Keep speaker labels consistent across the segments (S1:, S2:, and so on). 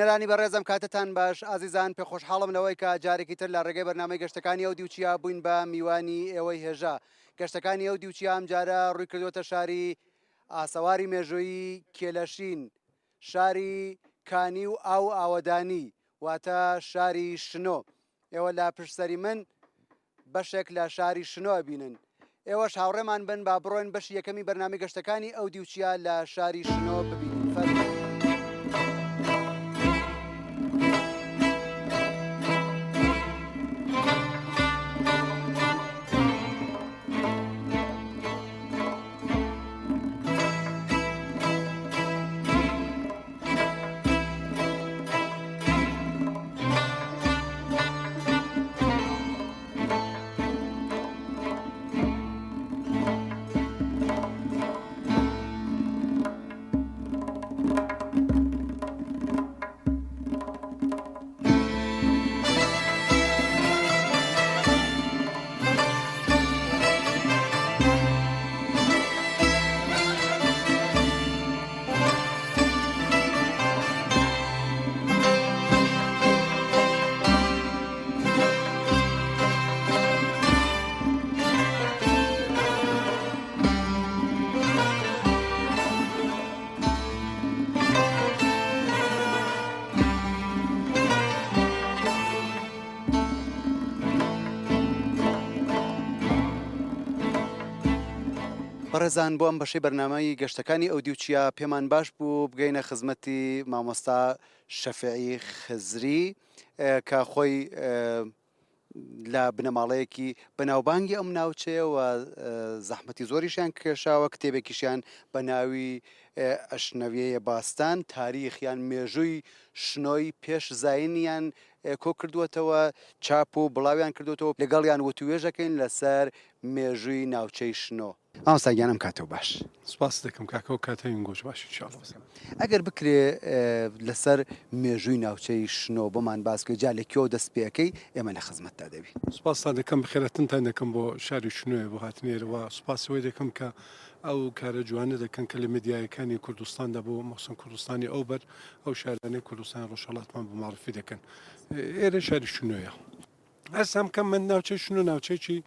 S1: بینەرانی بەڕێزم کاتتان باش ئازیزان پێ خۆشحاڵم لەوەی کە جارێکی تر لە ڕێگەی بەرنامەی گەشتەکانی ئەو دیوچیا بووین بە میوانی ئێوەی هێژا گەشتەکانی ئەو دیوچیا ئەم جارە ڕووی کردوتە شاری ئاسەواری مێژوویی کێلەشین شاری کانی و ئاو ئاوەدانی واتە شاری شنۆ ئێوە لە پشتسەری من بەشێک لە شاری شنۆ بینن ئێوەش هاوڕێمان بن با بڕۆین بەشی یەکەمی بەرنامەی گەشتەکانی ئەو دیوچیا لە شاری شنۆ ببینین فەرمووین. بەڕێزان بۆ ئەم بەشەی بەرنامەی گەشتەکانی ئەو دیوچیا پێمان باش بوو بگەینە خزمەتی مامۆستا شەفیعی خزری کە خۆی لە بنەماڵەیەکی بەناوبانگی ئەم ناوچەیە و زەحمەتی زۆریشیان کێشاوە کتێبێکیشیان بە ناوی ئەشنەویەیە باستان تاریخیان مێژووی شنۆی پێش زاینیان کۆ کردووەتەوە چاپ و بڵاویان کردوەوە لەگەڵیان وتوێژەکەین لەسەر مێژووی ناوچەی شنۆ. ئامۆستاگیانم کاتەوە باش.
S2: سپاس دەکەم کاکە و کاتەوەی گۆش باش انشاءالله.
S1: ئەگەر بکرێ لەسەر مێژووی ناوچەی شنۆ بۆمان باسکە جا لەکوێ دەست پێەکەی ئێمە لە خزمەتتا دەبین.
S2: سپاسان دەکەم بخێرەتنتان دەکەم بۆ شاری شنوێ بۆ هاتنێرەوە سوپاسەوەی دەکەم کە ئەو کارە جوانە دەکەن کە لە مدیایەکانی کوردستاندا بۆ مەخسن کوردستانی ئەو بەر ئەو شارانەی کوردستان ڕۆژهەڵاتمان بۆ معرفی دەکەن. ئێرە شاری شنوێیە. ئەسام کەم من ناوچەی شنو ناوچەیەکی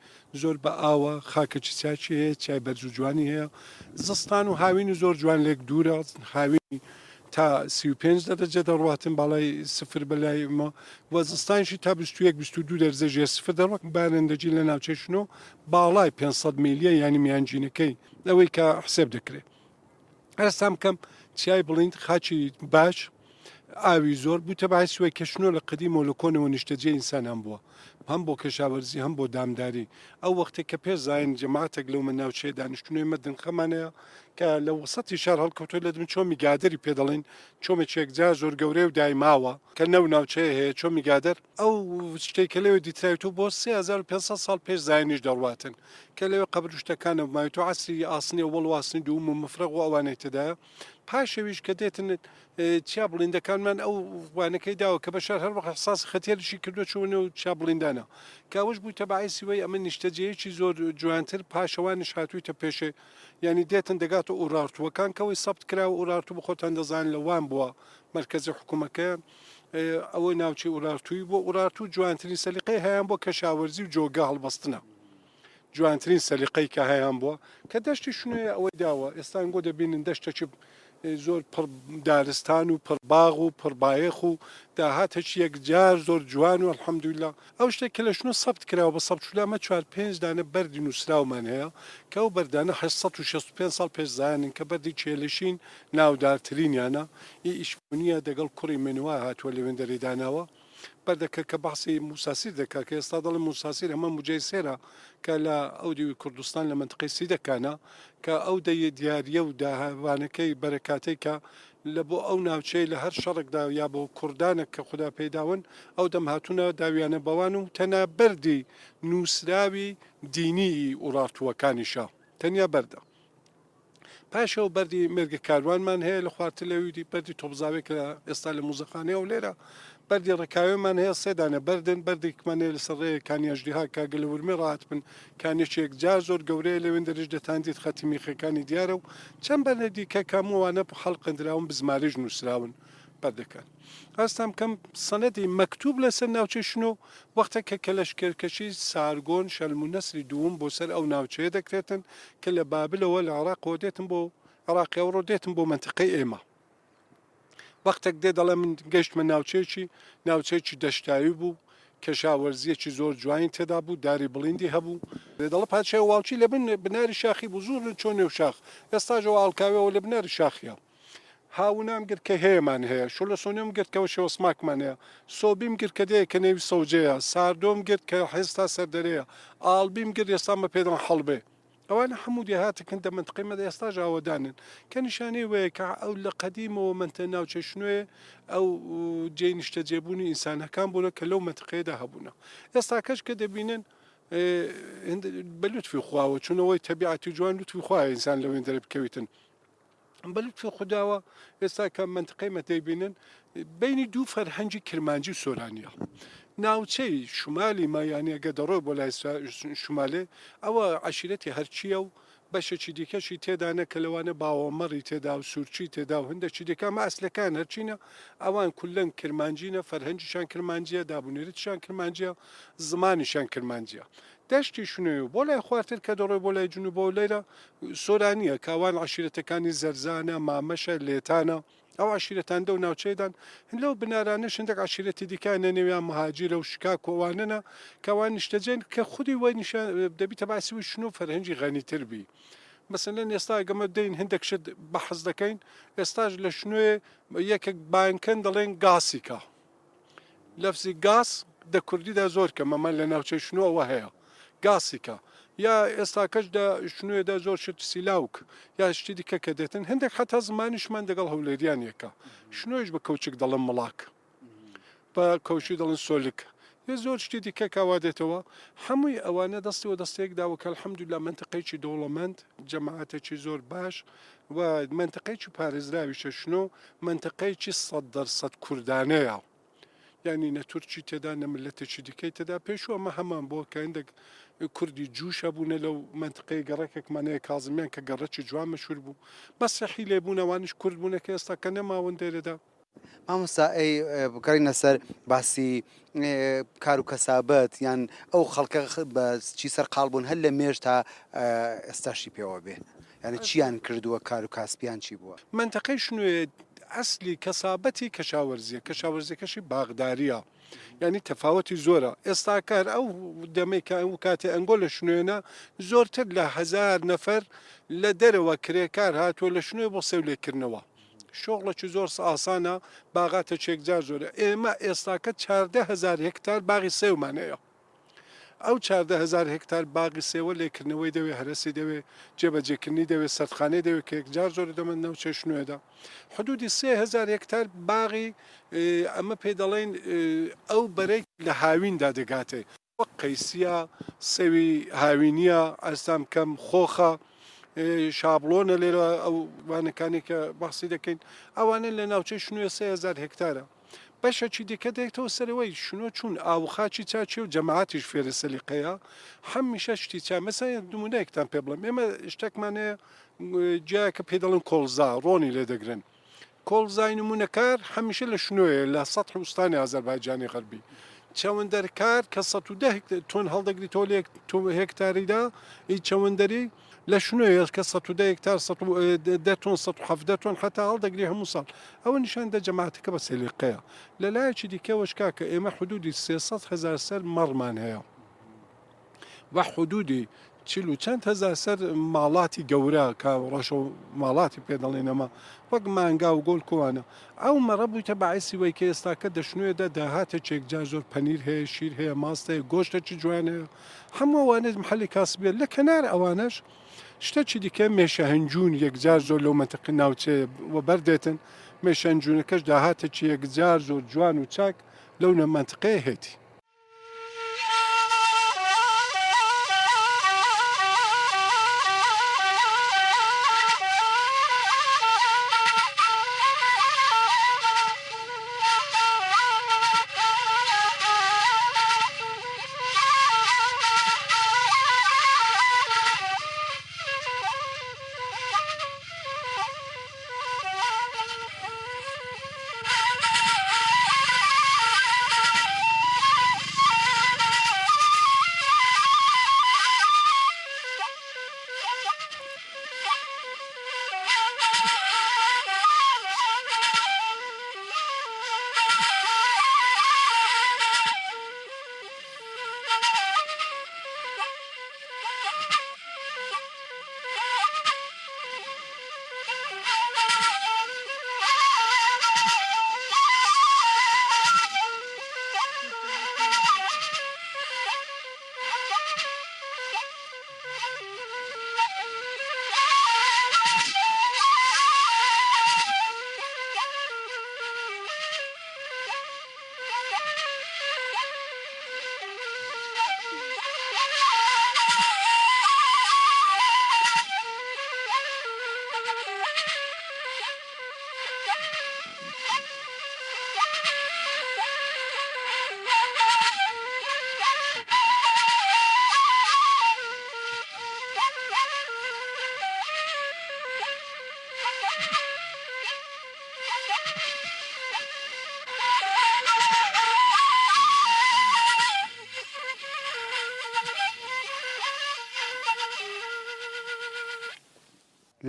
S2: زۆر بە ئاوە خاکەکی چاچی هەیە چای بەرز و جوانی هەیە زستان و هاوینی زۆر جوان لێک دوورە هاوینی تا 35 دەرەجە دەڕواتن باڵای سفر بەلایمە وەزستانشی تا 21-22 دەرجە سفر دەڕوات بارندەجی لە ناوچەی شنۆ باڵای 500 میلیە ینی میانجینەکەی ئەوەی کە حسێب دەکرێت. ئەسام کەم چای بڵیند خاچی باش ئاوی زۆر بووتە باعثی کە شنۆ لە قدیم و لە کۆنەوە نیشتەجێ ئینسانان بووە هەم بۆ کەشاوەرزی هەم بۆ دامداری ئەو وەختێک کە پێش زاین جەماعەتێک لەو من ناوچەیە دانیشتوونەوەی مەدنخەمانەیە کە لە وسەتی شار هەڵکەوتۆ لە دم چۆمی گادەری پێ دەڵێن چۆمێکێک جا زۆر گەورەی و دایماوە کە نەو ناوچەیە هەیە چۆمی گادەر ئەو شتێکە لەوێ دیتراوێتەوە بۆ 3500 ساڵ پێش زاینیش دەڕواتن کە لەوێ قەبرشتەکانە بمایێتەوە عەسری ئاسنی وەڵواستنی دووم و مفرەق و ئەوانەی تێدایە پاشەویش کە دێتن چیا بڵیندەکانمان ئەو وانەکەی داوە کە بەشار هەر وەخت حساس خەتێرشی کردو چوونە و چیا بڵیندانە کاوەش بوویتە باعثی وەی ئەمە نیشتەجەیەکی زۆر جوانتر پاشەوانش هاتوویتە پێشێ ینی دێتن دەگاتە ئوراڕتووەکان کەەوەی سەبت کرا و ئوراڕتو بخۆتان دەزان لە وان بووە مرکزی حکوومەکە ئەوەی ناوچی ئوراڕتووی بۆ ئوراڕتو جوانترین سەلیقەی هەیان بۆ کەشاوەرزی و جۆگە هەڵبەستنە جوانترین سەلیقەی کە هەیان بووە کە دەشتی شنوێ ئەوەی داوە ئێستان گۆ دەبینن دەشتێکی زۆر پڕ دارستان و پڕباغ و پڕبایەخ و داهاتەکی یەکجار زۆر جوان و الحەمدولیلا ئەو شتێک کە لە شنو سەبت کراوە بە سەبچولامە 4-5 دانە بەردی نووسراومان هەیە کە ئەو بەردانە 865 ساڵ پێش زانن کە بەردی چێلەشین ناودارترینیانە ئیشبوونیە دەگەڵ کوڕی منوە هاتووە لەوێندەری داناوە بەردەکە کە بەحسی موساسیر دەکات کە ئێستا دەڵێن موساسیر ئەمە موجەی سێرە کە لە ئەو دیوی کوردستان لە منتقی سیدەکانە کە ئەو دەیە دیاریە و داهوانەکەی بەرەکاتەی کە لە بۆ ئەو ناوچەی لە هەر شەڕێکدا یا بۆ کوردانە کە خوددا پێداون ئەو دەم هاتوونە داویانە بەوان و تەنیا بەردی نووسراوی دینی ئوڕاتووەکانیشە تەنیا بەردە پاشەوە بەردی مێرگە کاروانمان هەیە لە خوارتە لەویدی بەردی تۆبزاوێک لە ئێستا لە موزەخانەیە و لێرە بەردی ڕێکاوێمان هەیە سێدانە بەردن بەردێکمانەیە لەسەر ڕێ کانیاژدیها کاگە لە ورمی ڕات بن کانێکێک جار زۆر گەورەیە لەوێن دەرش دەتاندیت خەتی میخەکانی دیارە و چەند بەرنەدی کە کاموانە هەڵقندراون بزمارێژ نووسراون بەردەکەن هەستام کەم سەنەدی مەکتوب لەسەر ناوچەی شنۆ وەختە کە کەلەشکێرکەشی سارگۆن شەلم و نەسری دووم بۆ سەر ئەو ناوچەیە دەکرێتن کە لە بابلەوە لە عێراقەوە دێتن بۆ عێراقیەوە دێتن بۆ منتقەی ئێمە وەختێک دێ دەڵێ من گەشتمە ناوچەیەکی دەشتاوی بوو کەشاوەرزیەکی زۆر جوانی تێدا بوو داری بڵیندی هەبوو دەڵە پادشای واڵچی لە بناری شاخی بوو زۆر چۆن نێو شاخ ئێستاژەوە ئاڵکاویەوە لە بناری شاخیە هاونام گرت کە هەیەمان هەیە شۆ لە سۆنیۆم گرت کەەوە شێوەسماکمان هەیە سۆبیم گرت کە دەیە کە نێوی سەوجەیە ساردۆم گرت کە هێستا سەردەرەیە ئاڵبیم گرت ئێستامە پێدەن هەڵبێ ئەوانە هەموو دێهاتەکەن دە منتقیمە ئێستاژ ئاوەدانن کە نیشانەی وەیە کە ئەو لە قەدیمەوە منتە ناوچە شنوێ ئەو جێ نیشتە جێبوونی ئینسانەکان بوونە کە لەو منتقەیەدا هەبوونە ئێستا کەش کە دەبینن بە لوتفی خواوە چونەوەی تەبیعەتی جوان لوتفی خوایە ئینسان لەوێن دەرە بکەویتن بە لوتفی خودداوە ئێستا کە منتقەیمە دەیبینن بینی دوو فەرهەنگی کرمانجی و سۆرانیە ناوچەی شمالی مایانە گە دەڕۆ بۆ لای شمالێ ئەوە عشیرەتی هەرچیە و بەشێکی دیکەشی تێدانە کە لەوانە باوەمەڕی تێدا و سوورچی تێدا و هەندێکی دیکە مە ئەسلەکان هەرچینە ئەوان کولەن کرمانجینە فەرهەنگیشان کرمانجیە دابوونێتیشان کرمانجیە زمانیشان کرمانجیە دەشتی شنوێ و بۆ لای خوارتر کە دەڕۆی بۆ لای جنوب بۆ لێرە سۆرانیە کاوان عشیرەتەکانی زەرزانە مامەشە لێتانە ئەو عشیرەتان دە و ناوچەیدان لەو بنارانە شندێک عشیرەتی دیکانە نێویان مهاجرە و شکا کۆوانەنە کەوان نیشتەجێن کە خودی وای نیشان دەبیتە باسیوی شنو فەرهەنگی غەنیتر بی مەسەلەن ئێستا گەمە دەین هەندێک شت بەحەز دەکەین ئێستاش لە شنوێ یەکێک بانکەن دەڵێن گاسیکە لەفزی گاس دە کوردیدا زۆر کە مەمان لە ناوچەی شنوەوە هەیە گاسیکە یا ئێستا کەشدا شنوێدا زۆر شت سیلاوک یا شتی دیکە کە دێتن هەندێک حتا زمانیشمان دەگەڵ هەولێریانیەکە شنوێش بە کەوچک دەڵم مڵاک بە کەوشی دەڵن سۆلک یە زۆر شتی دیکە کاوا دێتەوە هەمووی ئەوانە دەستیەوە دەستێکداوە کە الحەمدوللا منتقەیەکی دەوڵەمەند جەماعەتێکی زۆر باش و منتقەیەکی پارێزراویشە شنۆ منتقەیەکی 100% کوردانەیە یعنی نە تورکی تێدا نە ملەتێکی دیکەی تێدا پێشوە ئەمە هەمان بۆ کە هەندێک کوردی جووشە بوونە لەو منتقەی گەڕێکێکمانەیە کازمیان کە گەڕەکی جوان مەشهور بوو مەسیحی لێبوونەوانش کورد بوونە کە ئێستا کە نەماون دێرەدا
S1: مامۆستا ئەی بکارینە سەر باسی کار و کەسابەت یان ئەو خەڵکە بە چی سەر قاڵبوون هەر لە مێژ تا ئێستاشی پێوە بێ یعنی چیان کردووە کار و کاسبیان چی بووە
S2: منتقەی شنوێ ئەسلی کەسابەتی کەشاوەرزیەکەشی باغداریە یعنی تەفاوەتی زۆرە ئێستا کار ئەو دەمێکە ئەو کاتێ ئەنگۆ لە شنوێنە زۆرتر لە 1000 نەفەر لە دەرەوە کرێکار هاتووە لە شنوێ بۆ سێولێکردنەوە شۆغڵێکی زۆر ئاسانە باغاتە چێکجار زۆرە ئێمە ئێستاکە 14,000 هکتار باغی سێومانەیە ئەو 14,000 هکتار باغی سێوە لێکردنەوەی دەوێ هەرسی دەوێ جێبەجێکردنی دەوێت سەرخانەی دەوێت کە یەکجار زۆر دەمە نەوچە شنوێدا حدودی 3,000 هکتار باغی ئەمە پێ دەڵێن ئەو بەرەی لە هاویندا دەگاتێ وەک قەیسیە سەوی هاوینیە ئەستام کەم خۆخە شابلۆنە لێرە ئەو وانەکانی کە باسی دەکەین ئەوانە لە ناوچەی شنوێ 3,000 هکتارە بەشەکی دیکە دێتەوە سەرەوەی شنۆ چوون ئاوخاچی چاچی و جەماعەتیش فێرە سەلیقەیە هەمیشە شتی چا مەسە نمونەیەکتان پێ بڵێم ئێمە شتێکمانەیە جیایکە پێ دەڵن کۆڵزا ڕۆنی لێ دەگرن کۆڵزای نمونەکار هەمیشە لە شنوێ لە سەد وستانی ئازەربایجانی غەربی چەوەندەرکار کە 110 تۆن هەڵدەگری تۆ هێکتاریدا هیچ چەوەندەری لە شنوێ کە 110 هکتار 10 تۆن 170 تۆن حتا هەڵدەگری هەموو ساڵ ئەوە نیشان دە جەماعەتەکە بە سەلیقەیە لە لایەکی دیکەوەشکا کە ئێمە حدودی 300,000 سەر مەڕمان هەیە و حدودی چیل و چەند هەزار سەر ماڵاتی گەورە کە ڕەش و ماڵاتی پێدەڵێنەمە وەک مانگا و گۆل کووانە ئەو مەڕە بوویتە بەعیسی وەی کە ئێستاکە دەشنوێدا داهاتە چێکجار زۆر پەنیر هەیە شیر هەیە ماستەیە گۆشتێکی جوان هەیە هەموو ئەوانێت محلی کاسبێت لە کەنار ئەوانەش شتێکی دیکە مێشە هەنجون یەکجار زۆر لەو منتەقە ناوچەیە وە بەردێتن مێشە هەنجونەکەش داهاتێکی یەکجار زۆر جوان و چاک لەو نە منتەقەیە هێتی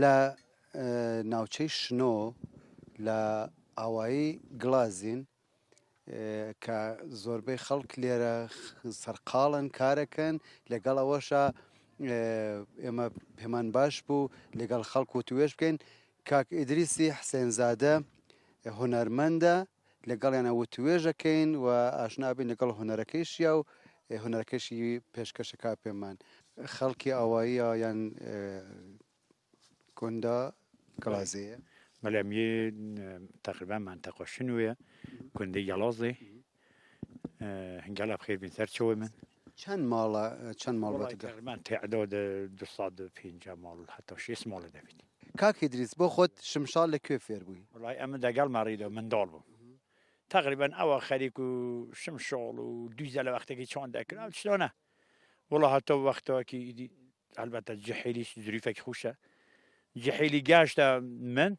S1: لە ناوچەی شنۆ لە ئاوایی گلازین کە زۆربەی خەڵک لێرە سەرقاڵن کارەکەن لەگەڵ ئەوەشە ئێمە پێمان باش بوو لەگەڵ خەڵک و توێژ بکەین کاک ئیدریسی حسێنزادە هونەرمەندە لەگەڵیان ئەوە توێژەکەین و ئاشنابین لەگەڵ هونەرەکەیشیە و هونەرەکەشی پێشکەشەکە پێمان خەڵکی ئاواییە یان کۆندا گڵازەیە
S3: مەلەمیە تقریبا منطقە شنوێ کوندەی گەڵازێ هەنگاڵە بخێر بین سەر چۆی من
S1: چەند ماڵ
S3: من تعداد 250 ماڵ حتا 6 ماڵە دەبێت
S1: کاک ئیدریس بۆ خۆت شمشاڵ لەکوێ فێر بووی
S3: وڵای ئەمە دەگەڵ ماڕیدە منداڵ بوو تقریبا ئەوە خەریک و شمشاڵ و دویزە لە وەختێکی چۆن دەکرا شلۆنە وڵا هەتا وەختەوەکی ئیدی البەتە جەحیلیش زریفێکی خوشە جەحیلی گاشتە من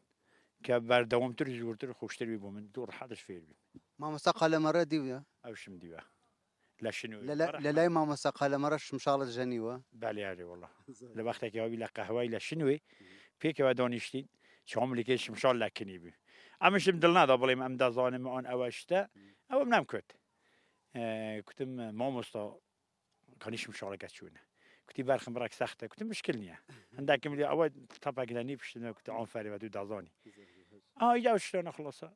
S3: کە بەردەوامتر زۆرتر خۆشتری بۆ من دوور حەدش فێر بوو
S1: مامۆستا قالەمەڕە دیوە
S3: ئەوشم دیوە لە شنو
S1: لە لای مامۆستا قالەمەڕە شمشاڵت ژەنیوە
S3: بالیارێ وڵا لە وەختێکەوەبی لە قەهوای لە شنوێ پێکەوە دانیشتین چۆملێکی شمشاڵ لەکنی بوو ئەمەشم دڵ نادا بڵێم ئەم دەزانم ئەوان ئەوە شتە ئەوەم نامکرد کوتم مامۆستا کانی شمشاڵەکە چوونە کوتی بەرخم بڕێک سەختە کوتم مشکل نییە هەنداکەم لێ ئەوە تەپێک لە نی پشتنەوە کوتە ئەوفەری بە دوو دازانی ئا شتۆنە خڵۆسە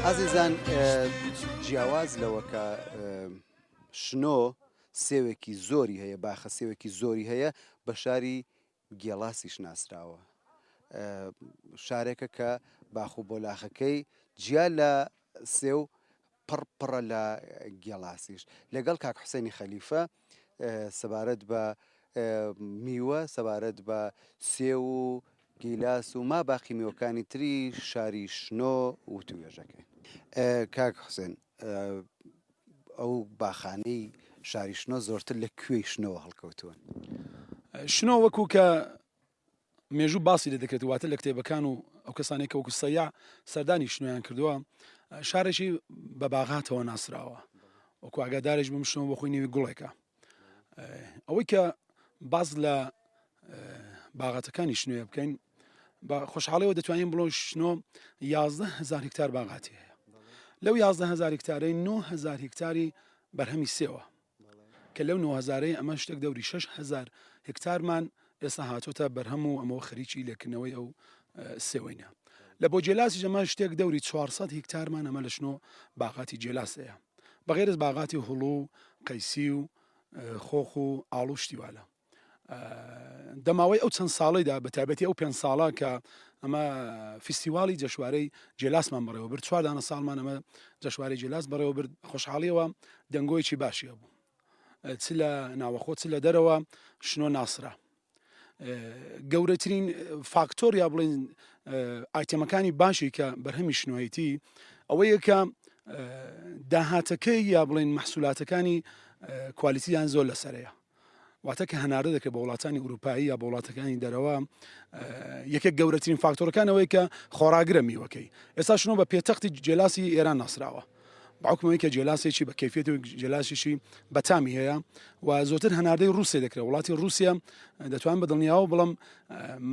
S1: عزیزان جیاواز لەوە کە شنۆ سێوێکی زۆری هەیە باخە سێوێکی زۆری هەیە بە شاری گێڵاسیش ناسراوە شارێکە کە باخ و بۆلاخەکەی جیا لە سێو پڕپڕە لە گێڵاسیش لەگەڵ کاک حوسێنی خەلیفە سەبارەت بە میوە سەبارەت بە سێو و گیلاس و ما باقی میوەکانی تری شاری شنۆ و توێژەکەی کاک حوسێن ئەو باخانەی شاری شنۆ زۆرتر لە کوێی شنەوە هەڵکەوتوون
S4: شنۆ وەکو کە مێژوو باسی لێ دەکرێت واتە لە کتێبەکان و ئەو کەسانێک کە وەکو سەیاح سەردانی شنۆیان کردووە شارێکی بە باغاتەوە ناسراوە وەکو ئاگادارێک بم شنۆ بە خۆی نێوی گوڵێکە ئەوەی کە باز لە باغاتەکانی شنوێ بکەین بە خۆشحاڵیەوە دەتوانین بڵۆ شنۆ 11,000 هکتار باغاتی هەیە لەو 11,000 هکتارەی 9,000 هکتاری بەرهەمی سێوە کە لەو 9,000 ئەمە شتێک دەوری 6,000 هکتارمان ئێستا هاتوۆتە بەرهەم و ئەمەوە خەریکی لێکردنەوەی ئەو سێوەینە لە بۆ جێلاسی ئەمە شتێک دەوری 400 هکتارمان ئەمە لە شنۆ باغاتی جێلاسەیە بەغێرز باغاتی هوڵو و قەیسی و خۆخ و ئاڵو شتیوالە دەماوەی ئەو چەند ساڵیدا بە تایبەتی ئەو 5 ساڵە کە ئەمە فیستیواڵی جەشوارەی جێلاسمان بەڕێوە برد 4 دانە ساڵمان ئەمە جەشوارەی جێلاس بەڕێوە برد خۆشحاڵیەوە دەنگۆیکی باشیە بوو چ لە ناوەخۆ چ لە دەرەوە شنۆ ناسرا گەورەترین فاکتۆر یا بڵین ئایتەمەکانی باشی کە بەرهەمی شنۆیەتی ئەوەیە کە داهاتەکەی یا بڵین مەحسوولاتەکانی کوالیتیان زۆر لەسەرەیە واتە کە هەنارە دەکرێت بە وڵاتانی ئوروپایی یا بە وڵاتەکانی دەرەوە یەکێک گەورەترین فاکتۆرەکانەوەی کە خۆراگرە میوەکەی ئێستا شنۆ بە پێتەختی جێلاسی ئێران ناسراوە باوکمەوەی کە جێلاسێکی بە کەیفێت و جێلاسیشی بەتامی هەیە و زۆرتر هەناردەی رووسێ دەکرێت وڵاتی رووسیا دەتوان بە دڵنیاوە بڵم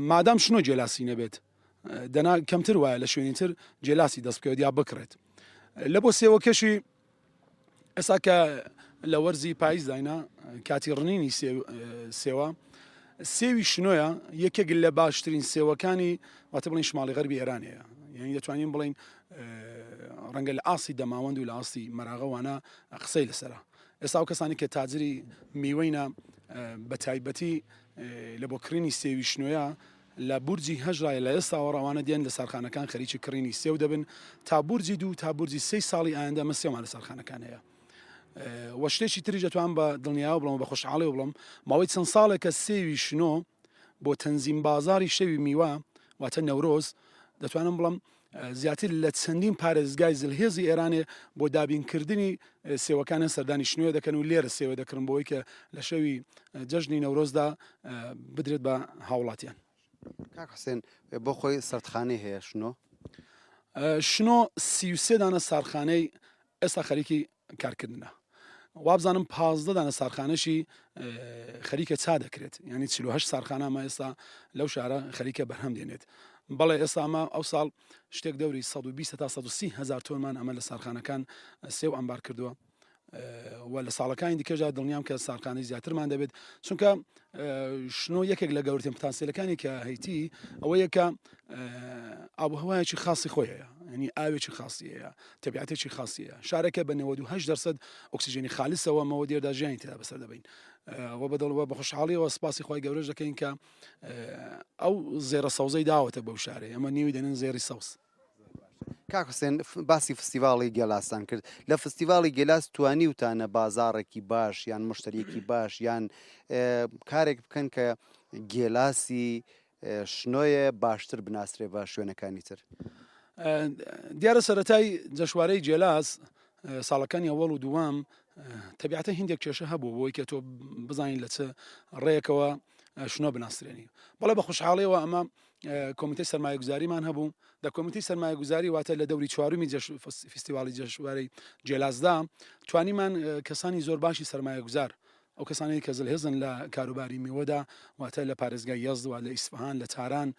S4: مادام شنۆ جێلاسی نەبێت دەنا کەمتر وایە لە شوێنی تر جێلاسی دەست بکەوێت یا بکڕێت لە بۆ سێوەکەشی ئێستا کە لە وەرزی پاییزداینا کاتی ڕنینی سێوە سێوی شنۆیە یەکێک لە باشترین سێوەکانی واتە بڵین شماڵی غەربی ئێرانەیە یعنی دەتوانین بڵین ڕەنگە لە ئاسی دەماوەند و لە ئاستی مەراغەوانە قسەی لەسرە ئێستا و کەسانی کە تاجری میوەینە بە تایبەتی لە بۆ کڕینی سێوی شنۆیە لە بورجی هەژرایە لە ئێستاوە ڕەوانە دێن لە سەرخانەکان خەریکی کڕینی سێو دەبن تا بورجی 2 تا بورجی 3 ساڵی ئایندا مە سێومان لە سەرخانەکان هەیە وە شتێکی تری دەتوان بە دڵنیاوە بڵم بە خۆشحاڵی بڵم ماوەی چەند ساڵێکە سێوی شنۆ بۆ تەنزیم بازاری شەوی میوە واتە نەورۆز دەتوانم بڵم زیاتر لە چەندین پارێزگای زلهێزی ئێرانێ بۆ دابینکردنی سێوەکانە سەردانی شنوێ دەکەن و لێرە سێوە دەکردن بۆی کە لە شەوی جەژنی نەورۆزدا بدرێت بە هاوڵاتیان
S1: کاک حوسێن بۆ خۆی سەردخانەی هەیە شنۆ
S4: شنۆ 33 دانە سارخانەی ئێستا خەریکی کارکردنە وابزانم 15 دانە سارخانەشی خەریکە چا دەکرێت یعنی 48 سارخانەمە ئێستا لەو شارە خەریکە بەرهەم دێنێت بەڵێ ئێستامە ئەو ساڵ شتێک دەوری 120 تا 130 هزار تۆنمان ئەمە لە سارخانەکان سێو ئەمبار کردووە و لە ساڵەکانی دیکەژا دڵنیام کە سارخانەی زیاترمان دەبێت چونکە شنۆ یەکێک لە گەورەترین پتانسیلەکانی کە هەیتی ئەوەیە کە ئابوهەوایەکی خاصی خۆی هەیە ینی ئاوێکی خاصی هەیە تەبیعەتێکی خاصی هەیە شارێکە بە 98% ئۆکسیژنی خالیسەوە مەوە دێردا ژیانی تێدا بەسەر دەبین وە بەدڵەوە بە خۆشحاڵیەوە سپاسی خۆی گەورەش دەکەین کە ئەو زێرە سەوزەی داوەتە بەو شارێ ئەمە نیوی دەنن زێری سەوز
S1: کاک حوسێن باسی فستیڤاڵی گێلاسان کرد لە فستیڤاڵی گێلاس توانی وتانە بازاڕێکی باش یان مشتریەکی باش یان کارێک بکەن کە گێلاسی شنۆیە باشتر بناسرێ بە شوێنەکانی تر
S4: دیارە سەرەتای جەشوارەی جێلاس ساڵەکانی ئەوەڵ و دووام تەبیعەتە هندێک کێشە هەبوو بۆی کە تۆ بزانین لە چ ڕێیەکەوە شنۆ بناسرێنی بەڵێ بە خوشحاڵیەوە ئەمە کۆمیتەی سەرمایه‌گوزاریمان هەبوو دە کۆمیتەی سەرمایه‌گوزاری واتە لە دەوری چوارمی فستیواڵی جەشوارەی جێلاسدا توانیمان کەسانی زۆر باشی سەرمایه‌گوزار ئەو کەسانی کە زلهێزن لە کاروباری میوەدا واتە لە پارێزگای یەزد و لە ئیسفهان لە تاران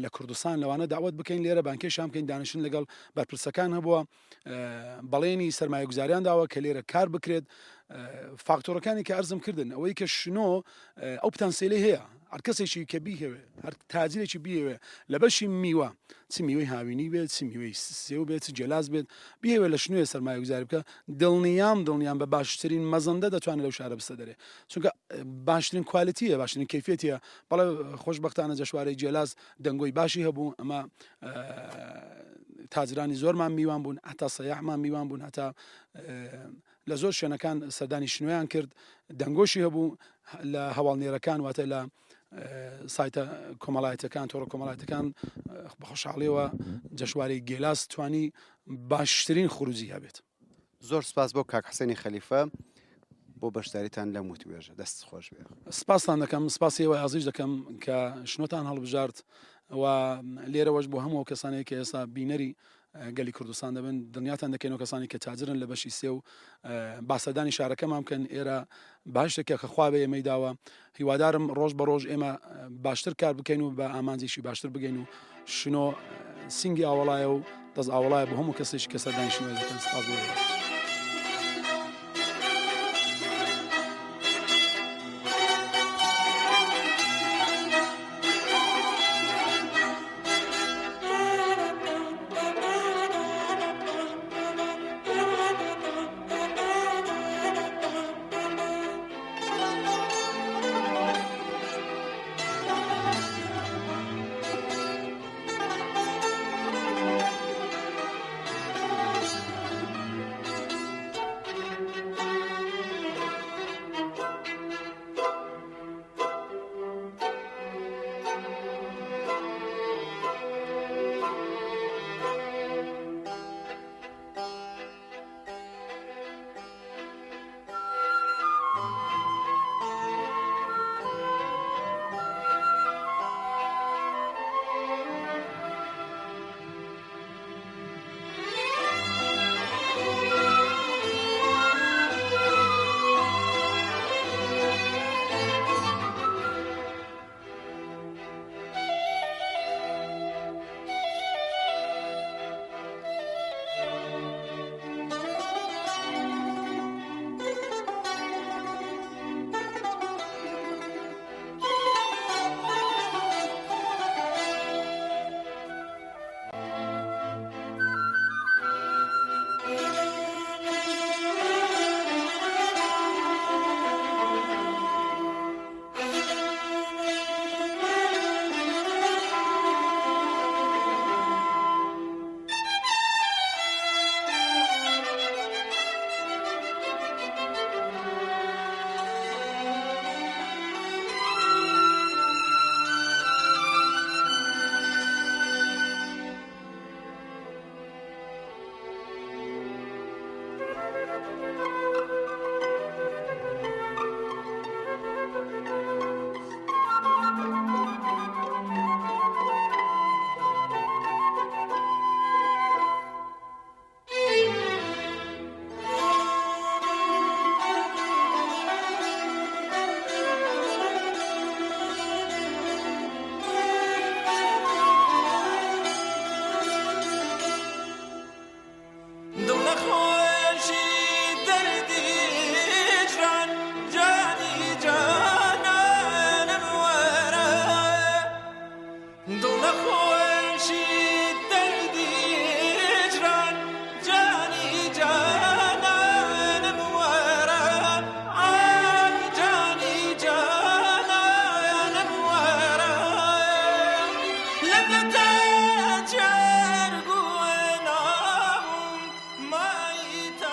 S4: لە کوردستان لەوانە داوت بکەین لێرە بانکێشیان بکەین دانیشتن لەگەڵ بەرپرسەکان هەبووە بەڵێنی سەرمایه‌گوزاریان داوە کە لێرە کار بکرێت فاکتۆرەکانی کە ئەرزم کردن ئەوەی کە شنۆ ئەو پتانسیلی هەیە هەر کەسێکی کە بیهێوێ هەر تاجرێکی بیهێوێ لە بەشی میوە چ میوەی هاوینی بێت چ میوەی سێو بێت چ جێلاز بێت بیهێوێ لە شنوێ سەرمایە گوزاری بکە دڵنیام بە باشترین مەزەندە دەتوانێت لەو شارە بستە دەرێ چونکە باشترین کوالیتیە باشترین کەیفێتیە بەڵێ خۆشبەختانە جەشوارەی جێلاز دەنگۆی باشی هەبوو ئەمە تاجرانی زۆرمان میوان بوون هەتا سەیاحمان میوان بوون هەتا لە زۆر شوێنەکان سەردانی شنویان کرد دەنگۆشی هەبوو لە هەواڵنێرەکان واتە لە سایتە کۆمەڵایەتەکان تۆڕە کۆمەڵایەتەکان بە خۆشحاڵیەوە جەشوارەی گێلاس توانی باشترین خروجی هەبێت.
S1: زۆر سپاس بۆ کاک حسێنی خەلیفە بۆ بەشداریتان لەم وتوێژە دەست خۆش بێ.
S4: سپاسان دەکەم سپاسیەوە ئازیش دەکەم کە شنۆتان هەڵبژارد و لێرەوەش بۆ هەموو کەسانێک کە ئێستا بینەری گەلی کوردستان دەبن دنیاتان دەکەینەوە کەسانی کە تاجرن لە بەشی سێ و باسەدانی شارەکەمان بکەن ئێرە باشێکە کە خوا بە ئێمەی داوە هیوادارم ڕۆژ بە ڕۆژ ئێمە باشتر کار بکەین و بە ئامانجێکی باشتر بگەین و شنۆ سینگی ئاوەڵایە و دەست ئاوەڵایە بۆ هەموو کەسێکی کە سەردانی شنۆ دەکەن سپاس بۆ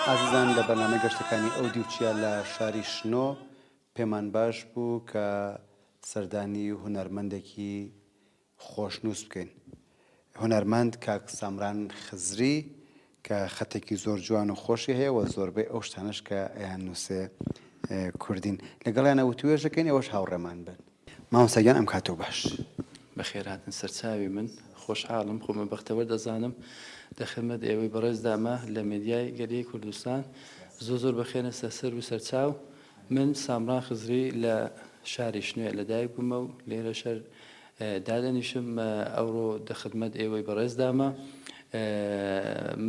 S1: ئازیزان لە بەرنامە گەشتەکانی ئەو دیوچیا لە شاری شنۆ پێمان باش بوو کە سەردانی هونەرمەندێکی خۆشنووس بکەین. هونەرمەند کاک سامران خزری کە خەتێکی زۆر جوان و خۆشی هەیە و زۆربەی ئەو شتانش کە ئەیان نووسێ کوردین لەگەڵیانە وتوێژەکەین ئەوەش هاوڕێمان بن. مامۆستاگیان ئەم کاتەوە باش.
S5: بەخێرهاتن سەرچاوی من خۆشحاڵم خۆمە بەختەوەر دەزانم دەخەمەت ئێوەی بەڕێزدامە لە مێدیای گەلی کوردستان زۆر بەخێنە سەر و سەرچاو من سامران خزری لە شاری شنوێ لەدایک بوومە و لێرە شەر دادەنیشم ئەوڕۆ دەخدمەت ئێوەی بەڕێزدامە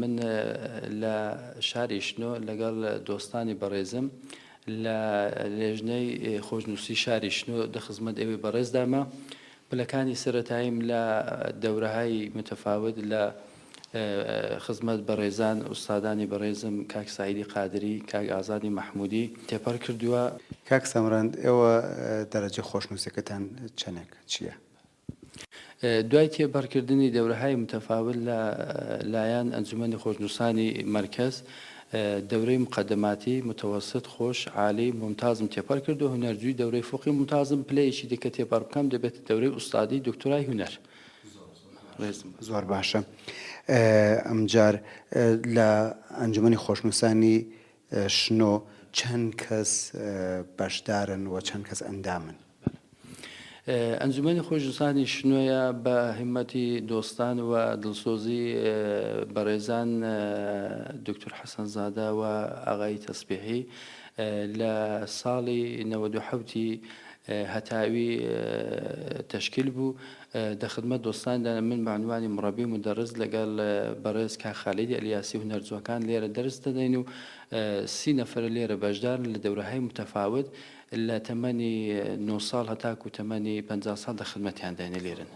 S5: من لە شاری شنۆ لەگەڵ دۆستانی بەڕێزم لە لێژنەی خۆشنووسی شاری شنۆ دەخزمەت ئێوەی بەڕێزدامە پلەکانی سەرەتاییم لە دەورەهای متەفاوت لە خزمەت بەڕێزان ئوستادانی بەڕێزم کاک سعیدی قادری کاک ئازادی مەحمودی تێپەر کردووە.
S1: کاک سامران ئێوە دەرەجە خۆشنووسەکەتان چەندێک چییە؟
S5: دوای تێبەرکردنی دەورەهای متەفاوت لە لایەن ئەنجومەنی خۆشنووسانی مرکز دەورەی مقدماتی متوسط خۆش عالی ممتازم تێپەر کرد و هونەرجووی دەورەی فوقی ممتازم پلەیەکی دیکە تێپەر بکەم دەبێت دەورەی ئوستادی دکتۆرای هونەر.
S1: زۆر باشە. ئەمجار لە ئەنجومەنی خۆشنووسانی شنۆ چەند کەس بەشدارن و چەند کەس ئەندامن؟
S5: ئەنجومەنی خۆشنووسانی شنۆیە بە هیمەتی دۆستان و دڵسۆزی بەڕێزان دکتۆر حەسەن زادە و ئاغای تەسبیحی لە ساڵی 97 هەتاوی تەشکیل بوو دەخدمەت دۆستاندا من بەعنوانی مڕەبی مدەرس لەگەڵ بەڕێز کا خالیدی ئەلیاسی هونەرجوەکان لێرە دەرس دەدەین و 30 نەفر لێرە بەشدارن لە دەورەهای متەفاوت لە تەمەنی 9 ساڵ هەتاکو تەمەنی 50 ساڵ دەخدمەتیان داینە لێرن.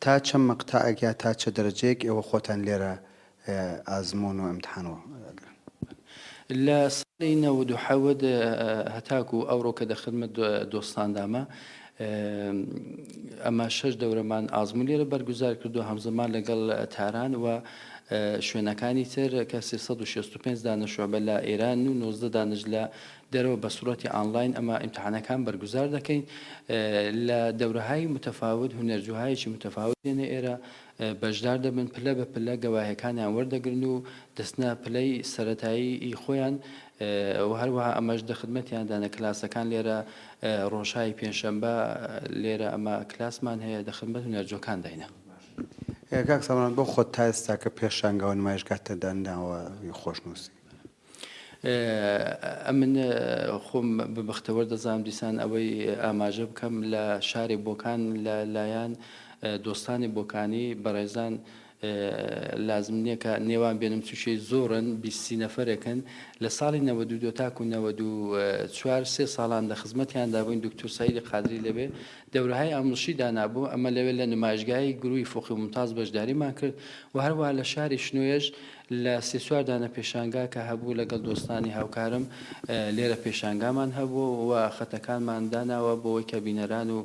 S1: تا چەند مەقتەعێکیا تا چه دەرەجەیەک ئێوە خۆتان لێرە ئازمون و ئیمتحانەوە
S5: لە ساڵی 97 هەتاکو ئەوڕۆ کە دەخدمەت دۆستاندامە ئەمە 6 دەورەمان ئازمون لێرە بەرگوزار کردو هەمزەمان لەگەڵ تاران و شوێنەکانی تر کە 365 دانیشتووە بە لە ئێران و 19 دانش لە دەرەوە بە سوورەتی ئانلاین ئەمە ئیمتحانەکان بەرگوزار دەکەین لە دەورەهای متەفاوت هونەرجووهایەکی متەفاوت دێنێ ئێرە بەشدار دەبن پلە بە پلە گەواهیەکانیان وەردەگرن و دەستنە پلەی سەرەتایی خۆیان و هەروەها ئەمەش دەخدمەتیاندانە کلاسەکان لێرە ڕۆژهای پێنجشەمبە لێرە ئەمە کلاسمان هەیە دەخدمەت هونەرجوەکان داینە.
S1: کاک سامران بۆ خۆت تا ئێستا کە پێشانگەوە نمایشگاتە داناوە خۆشنووسی
S5: ئەمن خۆم ببختەوە دەزانم دیسان ئەوەی ئاماژە بکەم لە شاری بۆکان لە لایەن دۆستانی بۆکانی بەڕێزان لازم نییە کە نێوان بێنم تووشی زۆرن 20 نەفرێکن لە ساڵی 92 تاکو 94 سێ ساڵان لە خزمەتیاندا بووین دکتۆر سعیدی قادری لەبێ دەورەهای ئامۆژی دانابوو ئەمە لەوێ لە نمایشگای گروی فۆقی ممتاز بەشداریمان کرد و هەروەها لە شاری شنوێژ لە سێ چوار دانە پێشانگا کە هەبوو لەگەڵ دۆستانی هاوکارم لێرە پێشانگامان هەبوو و خەتەکانمان داناوە بۆەوەی کە بینەران و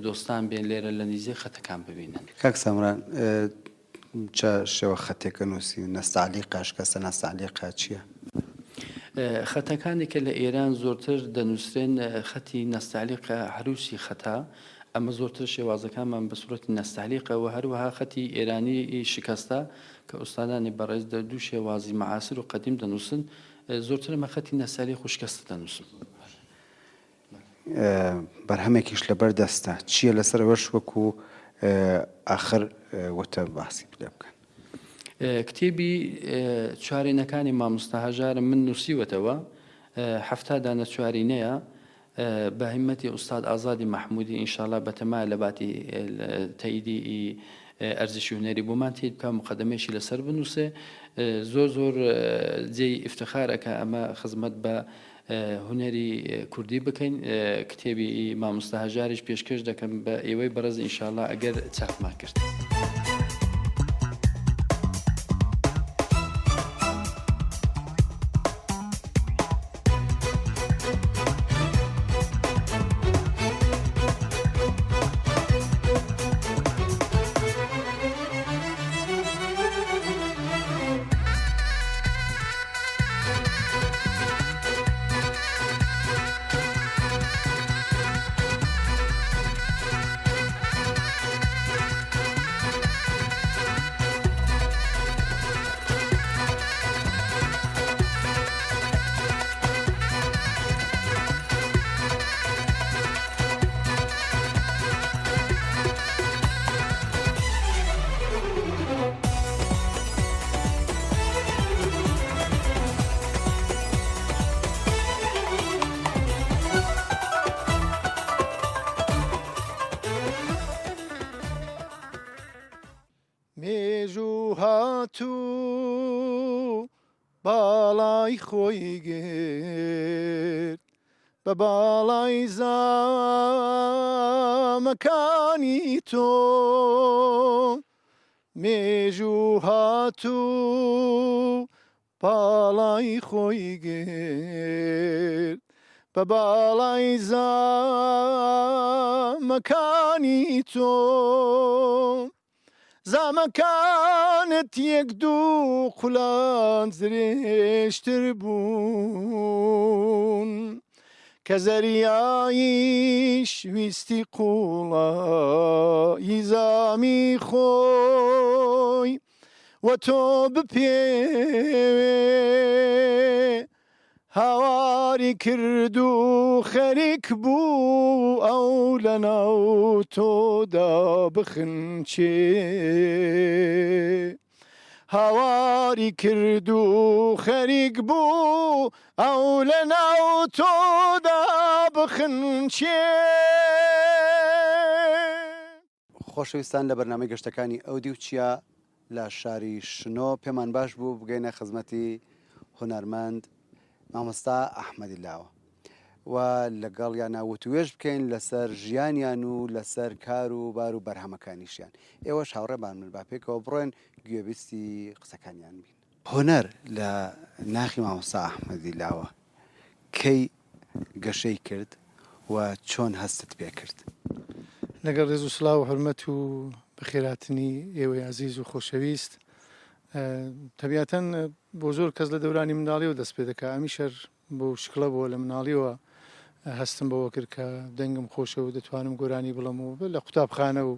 S5: دۆستان بێن لێرە لە نزیک خەتەکان ببینن.
S1: کاک سامران چه شێوە خەتێکە نووسی نەستعلیقاش کەسە نەستعلیقا چییە؟
S5: خەتەکانی کە لە ئێران زۆرتر دەنووسرێن خەتی نەستعلیقە حروسی خەتا ئەمە زۆرتر شێوازەکانمان بە سوورەتی نەستعلیقەوە هەروەها خەتی ئێرانی شکستە کە ئوستادانی بەڕێز دوو شێوازی مەعاسر و قەدیم دەنووسن زۆرتر ئەمە خەتی نەستعلیق و شکستە دەنووسن.
S1: بەرهەمێکیش لەبەر دەستە چییە لەسەرەوەش وەکو ئاخر وتە باسی پێ بکەن؟
S5: کتێبی چوارێنەکانی مامۆستا هەژارم من نووسیوەتەوە 70 دانە چوارینەیە بە هیمەتی ئوستاد ئازادی مەحمودی ئینشاءڵڵا بەتەمایە لە باتی تەییدی ئەرزشی هونەری بۆمان تێت بکە مقدمەیەکی لەسەر بنووسێ زۆر زۆر جێی ئیفتخارەکە ئەمە خزمەت بە هونەری کوردی بکەین کتێبی مامۆستا هەژاریش پێشکەش دەکەم بە ئێوەی بەڕێز ئینشاءڵڵا ئەگەر چاپمان کرد.
S6: مێژوو هاتوو باڵای خۆی گرت بە باڵای زامەکانی تۆ مێژوو هاتوو باڵای خۆی گرت بە باڵای زامەکانی تۆ زامەکانت یەک دوو قولان زرێشتر بوون کە زەریایی شویستی قوڵایی زامی خۆی و تۆ بپێوێ هاواری کرد و خەریک بوو ئەو لەناو تۆدا بخنچێ هاواری کرد و خەریک بوو ئەو لەناو تۆدا بخنچێ.
S1: خۆشەویستان لە بەرنامەی گەشتەکانی ئەو دی و چیا لە شاری شنۆ پێمان باش بوو بگەینە خزمەتی هونەرمەند مامۆستا ئەحمەدی لاوە و لەگەڵ یان ناوتوێژ بکەین لەسەر ژیانیان و لەسەر کار و بار و بەرهەمەکانیشیان. ئێوەش هاوڕێبان من با پێکەوە بڕۆین گوێبیستی قسەکانیان بین. هۆنەر لە ناخی مامۆستا ئەحمەدی لاوە کەی گەشەی کرد و چۆن هەستت پێ کرد؟
S6: لەگەڵ ڕێز و سڵاو و حورمەت و بەخێراتنی ئێوەی عەزیز و خۆشەویست تەبیاتەن بۆ زۆر کەس لە دەورانی منداڵیەوە دەست پێ دەکات ئەمیشەر بۆ شکڵە بۆ لە مناڵیەوە هەستم بەوە کرد کە دەنگم خۆشە و دەتوانم گۆرانی بڵم و لە قوتابخانە و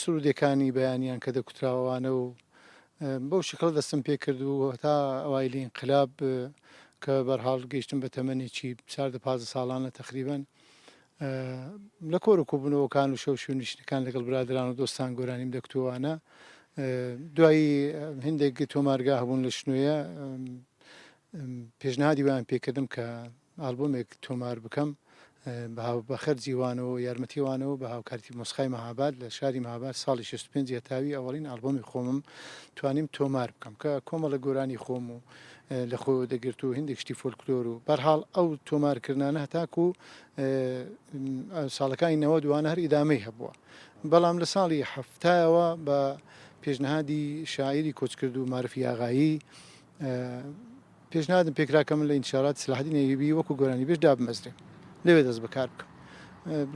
S6: سرودەکانی بەیانیان کە دەکوتراوانە و بەو شکڵ دەستم پێ کرد و هەتا ئەوای لە ئینقلاب کە بەرحاڵ گەیشتم بە تەمەنێکی 15 ساڵانە تقریبەن لە کۆر و کۆبوونەوەکان و شەو شوێنیشتەکان لەگەڵ برادران و دۆستان گۆرانیم دەکتووانە دوایی هەندێک تۆمارگا هەبوون لە شنوۆیە پێشنهادی ویان پێکردم کە ئالبۆمێک تۆمار بکەم بە خەرجیوانەوە یارمەتیوانەوە بە هاوکارتی مۆسخای مەهاباد لە شاری مەهاباد ساڵی 65 تاوی ئەوەڵین ئالبۆمی خۆمم توانیم تۆمار بکەم کە کۆمەڵە گۆرانی خۆم و لە خۆ دەگرت و هندێک شتی فۆلکلۆر و بەرحاڵ ئەو تۆمارکردانە هەتاکو ساڵەکانی 90 دوانە هەر ئیدامەی هەبووە بەڵام لە ساڵی هەفتایەوە بە پێشنهادی شاعیری کۆچکرد و معرفی ئاغایی پێشنهادم پێکراکە من لە ئینشارات سلاحدین ئەیوبی وەکو گۆرانی بێژ دابمەزرێ لەوێ دەست بەکار بکەم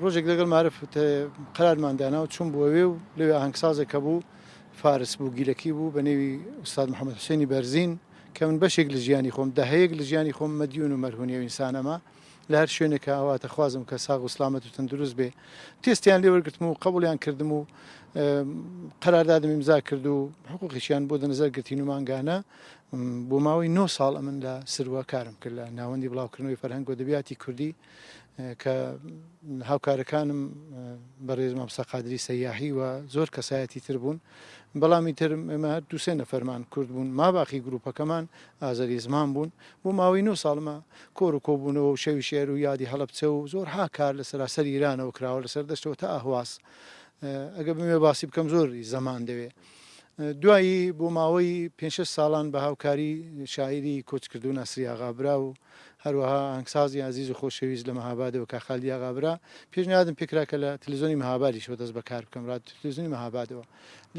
S6: ڕۆژێک لەگەڵ معرف قەرارماندانا و چوون بۆوێ و لەوێ ئاهەنگسازێک بوو فارس بوو گیلەکی بوو بە نێوی ئوستاد محەممەد حوسێنی بەرزین کە من بەشێک لە ژیانی خۆم دەهەیەک لە ژیانی خۆم مەدیون و مەرهونی و ئینسانەمە لە هەر شوێنێکە ئەواتە خوازم کە ساغ و سلامەت و تەندروست بێ تێستیان لێ وەرگرتم و قبولیان کردم و قەراردادم ئیمزا کرد و حقوقیشیان بۆ دەنەزەر گرتین و مانگانە بۆ ماوەی 9 ساڵ ئەمن لە سروە کارم کرد لە ناوەندی بڵاوکردنەوەی فەرهەنگ و دەبیاتی کوردی کە هاوکارەکانم بەڕێز مامۆستا قادری سەیاحی و زۆر کەسایەتی تر بوون بەڵامی تر ئێمە دووسێ نەفەرمان کورد بوون ماباقی گروپەکەمان ئازەری زمان بوون بۆ ماوەی 9 ساڵمە کۆر و کۆبوونەوە و شەوی شێر و یادی هەڵەبچە و زۆر هاکار لە سەراسەر ئیرانەوە کراوە لەسەر دەشتەوە تا ئاهواز ئەگە بمێ باسی بکەم زۆری زەمان دەوێ دوایی بۆ ماوەی 5 ساڵان بە هاوکاری شاعیری کۆچکرد و نەسری ئاغابرا و هەروەها ئەنگسازی عزیز و خۆشەویست لە مەهابادەوە کاخالی ئاغابرا پێشنیادم پێکراکە لە تەلەڤیزیۆنی مەهابادیشەوە دەست بەکار بکەم تەلەڤیزیۆنی مەهابادەوە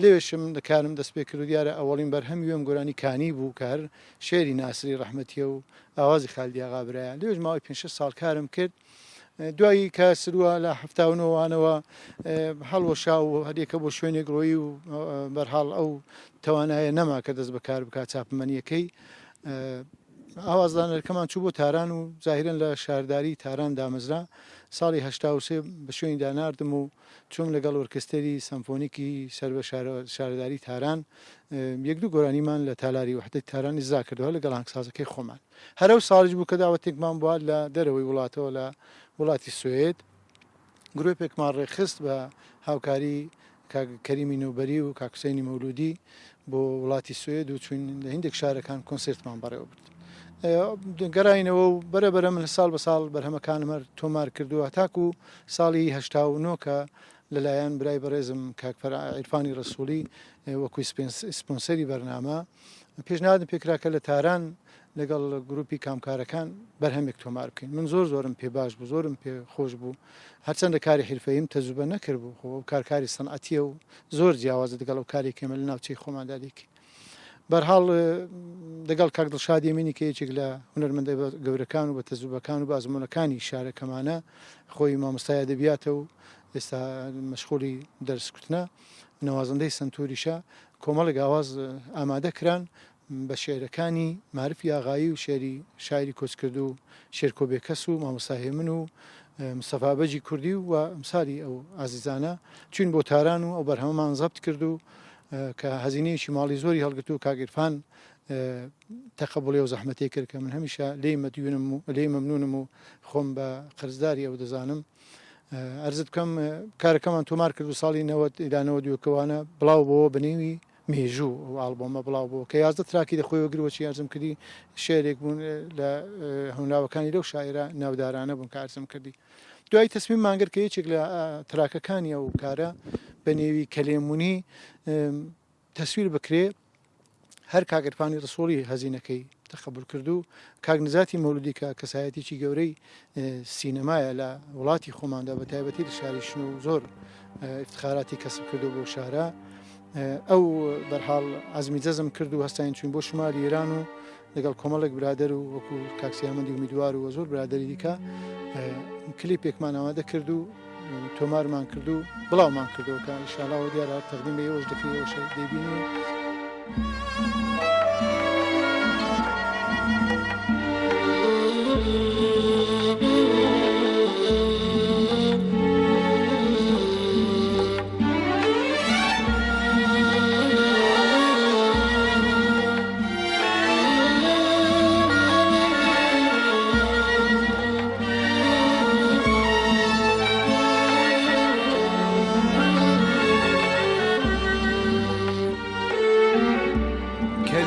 S6: لێوێشم دەکارم دەست پێ کرد و دیارە ئەوەڵین بەرهەمی وێم گۆرانی کانی بوو کە هەر شێری ناسری ڕەحمەتیە و ئاوازی خالی ئاغابرایە لێوێش ماوەی 5 ساڵ کارم کرد دوایی کە سروە لە هەفتاونەوەوانەوە هەڵوەشا و هەرێکە بۆ شوێنێک ڕۆیی و بەرحاڵ ئەو توانایە نەما کە دەست بەکار بکات چاپمەنیەکەی ئاوازدانەکەمان چوو بۆ تاران و زاهرن لە شارداری تاران دامەزرا ساڵی 1970 بە شوێنی داناردم و چوم لەگەڵ ئۆرکستەری سەمفۆنیکی سەر بە شارداری تاران یەک دوو گۆرانیمان لە تالاری وحدەتی تارانی زا کردەوە لەگەڵ هەنگسازەکەی خۆمان هەرەو ساڵیش بوو کە داوەتێکمان بووە لە دەرەوەی وڵاتەوە لە وڵاتی سوێد گرۆپێکمان ڕێخست بە هاوکاری کەریمی نوبەری و کاکوسێنی مەولودی بۆ وڵاتی سوێد و چوین لە هەندێک شارەکان کۆنسرتمان بەڕێوە برد گەڕاینەوە و بەرەبەرە من لە ساڵ بە ساڵ بەرهەمەکانمە تۆمار کردووە تاکو و ساڵی 89 کە لەلایەن برای بەڕێزم کاکفەر عیرفانی ڕەسوولی وەکوی سپۆنسەری بەرنامە پێشنهادم پێکراکە لە تاران لەگەڵ گروپی کامکارەکان بەرهەمێک تۆمار بکەین من زۆرم پێ باش بوو زۆرم پێ خۆش بوو هەرچەندە کاری حرفەییم تەجروبە نەکرد بوو خۆ کارکاری سەنعەتیە و زۆر جیاوازە لەگەڵ ئەو کارێکی ئێمە لە ناوچەی خۆماندا دەکەین بەرحاڵ لەگەڵ کاک دڵشاد ئەمینی کە یەکێک لە هونەرمەندە گەورەکان و بە تەجروبەکان و بازمونەکانی شارەکەمانە خۆی مامۆستای ئەدەبیاتە و ئێستا مەشغوڵی دەرسکوتنە نەوازەندەی سنتوریشە کۆمەڵێک ئاواز ئامادە کران بە شێعرەکانی معرفی ئاغایی و شێری شاعری کۆچکرد و شێرکۆبێکەس و مامۆستای من و مستەفا بەجی کوردی و ئەمسالی ئەو ئازیزانە چوین بۆ تاران و ئەو بەرهەمەمان زەبت کرد و کە هەزینەیەکی ماڵی زۆری هەڵگرت و کاگیرفان تەقەبوڵێ و زەحمەتێ کرد کە من هەمیشە لێی مەدیونم و لێی مەمنونم و خۆم بە قرزداری ئەو دەزانم ئەرزت بکەم کارەکەمان تۆمار کرد و ساڵی 92کەوانە بڵاو بۆ بنێوی مێژوو و ئالبۆمە بڵاو بوو کە 11 تراکی دەخۆی وەگرەوەچی یارزم کردی شێرێک بوون لە هەوناوەکانی لەو شاعرە ناودارانە بوون کارزم کردی دوای تەسمیم مانگەر کە یەکێک لە تراکەکانی ئەو کارە بە نێوی کەلێمونی تەسویر بکرێ هەر کاگرفانی ڕسۆڵی هەزینەکەی تەقەبول کرد و کاگنزاتی مەولودی کە کەسایەتێکی گەورەی سینەمایە لە وڵاتی خۆماندا بە تایبەتی لە شاری شنو زۆر افتخاراتی کەسب کردو بۆ شارە ئەو بەرحاڵ عەزمی جەزم کرد و هەستاین چوین بۆ شمالی ئێران و لەگەڵ کۆمەڵێک برادەر و وەکو کاکسیامەندی امیدوار و زۆر برادەری دیکە کلیپێکمان ئامادە کرد و تۆمارمان کرد و بڵاومان کردەوە کە ئینشاڵڵا دیارە تەقدیم بە ئێوەش دەکرێت ئەوەش دەیبینی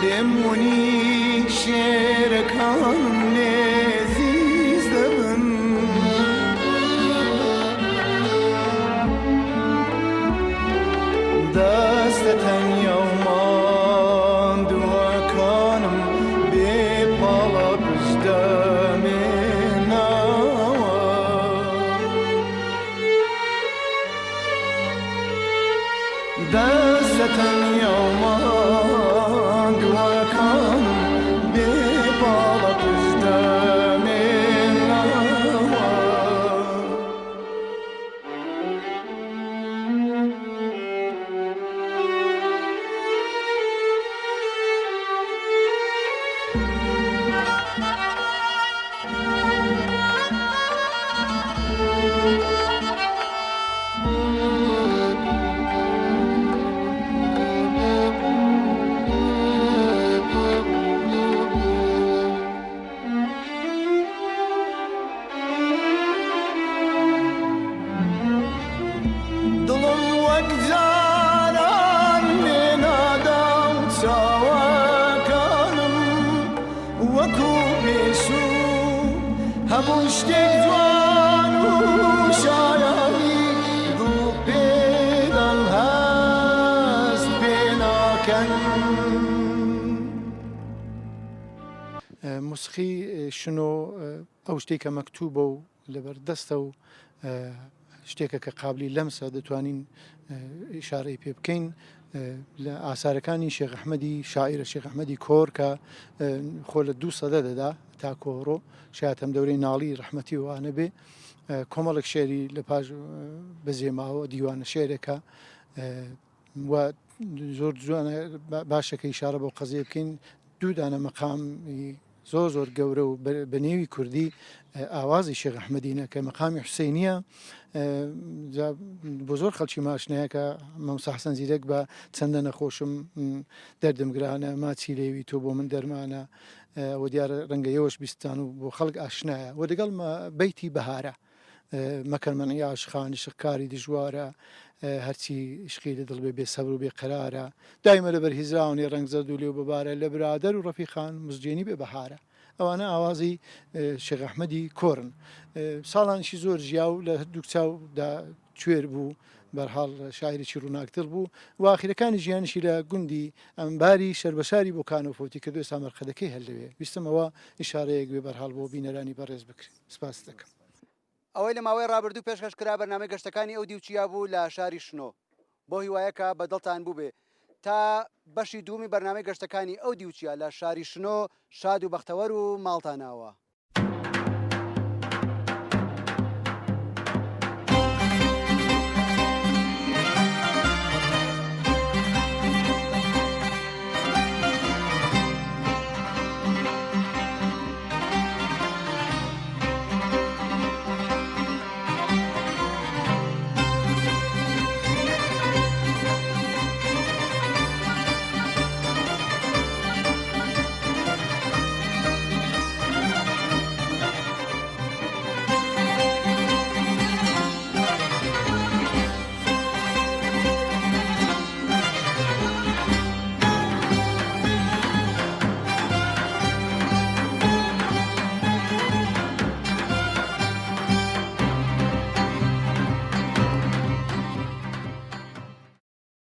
S7: كلموني شيركان لذيذ دبن دستة يومان دوكانم ببالا بجدامنا دستة يومان هەموو شتێک جوان و شایانی دوو پێدان هەست پێ ناکەن
S6: موسیقی شنۆ ئەو شتێکە مەکتوبە و لەبەردەستە و شتێکە کە قابلی لەمسە دەتوانین ئیشارەی پێ بکەین لە ئاسارەکانی شێخ ئەحمەدی شاعیرە شێخ ئەحمەدی کۆر کە خۆ لە 2 سەدە دەدا تا کۆڕۆ شاید هەم دەورەی ناڵی ڕەحمەتی وانە بێ کۆمەڵێک شێری لە پاش بەزێماوە دیوانە شێرێکە و زۆر جوانە باشەکە ئیشارە بۆ قەزیە بکەین دوودانە مەقامی زۆر گەورە و بە نێوی کوردی ئاوازی شێخ ئەحمەدینە کە مەقامی حوسێنیە بۆ زۆر خەڵکی ماشنەیە کە مەمسا حەسەن زیرەک بە چەندە نەخۆشم دەردم گرانە ماچی لێوی تۆ بۆ من دەرمانە و دیارە ڕەنگەیەوەش بیستان و بۆ خەڵک ئاشنایە و دەگەڵ بەیتی بەهارە مەکەن منی عاشقانی شقکاری دژوارە هەرچی عشقی لە دڵ بێ سەبر و بێ قەرارە دایمە لەبەر هیزراونی ڕەنگ زەرد و لێو ببارە لە برادەر و ڕەفیقان مزجێنی بێ بەهارە ئەوانە ئاوازی شێخ ئەحمەدی کۆرن ساڵانشی زۆر ژیا و لە هەردوو چاودا کوێر بوو بەرحاڵ شاعریی ڕووناکتر بوو واخیرەکانی ژیانشی لە گوندی ئەمباری شەربەشاری بۆ کانۆفۆتی کە دوێ سامەرخەدەکەی هەر لەوێ ویستمەوە ئیشارەیەک بێ بەرحاڵ بۆ بینەرانی بەڕێز بکرێت سپاس دەکەم.
S1: ئەوەی لە ماوەی ڕابردوو پێشکەشکرا بەرنامەی گەشتەکانی ئەو دیوچیا بوو لە شاری شنۆ بۆ هیوایەکە بەدڵتان بوو بێ تا بەشی دوومی بەرنامەی گەشتەکانی ئەو دیوچیا لە شاری شنۆ شاد و بەختەوەر و ماڵتاناوە.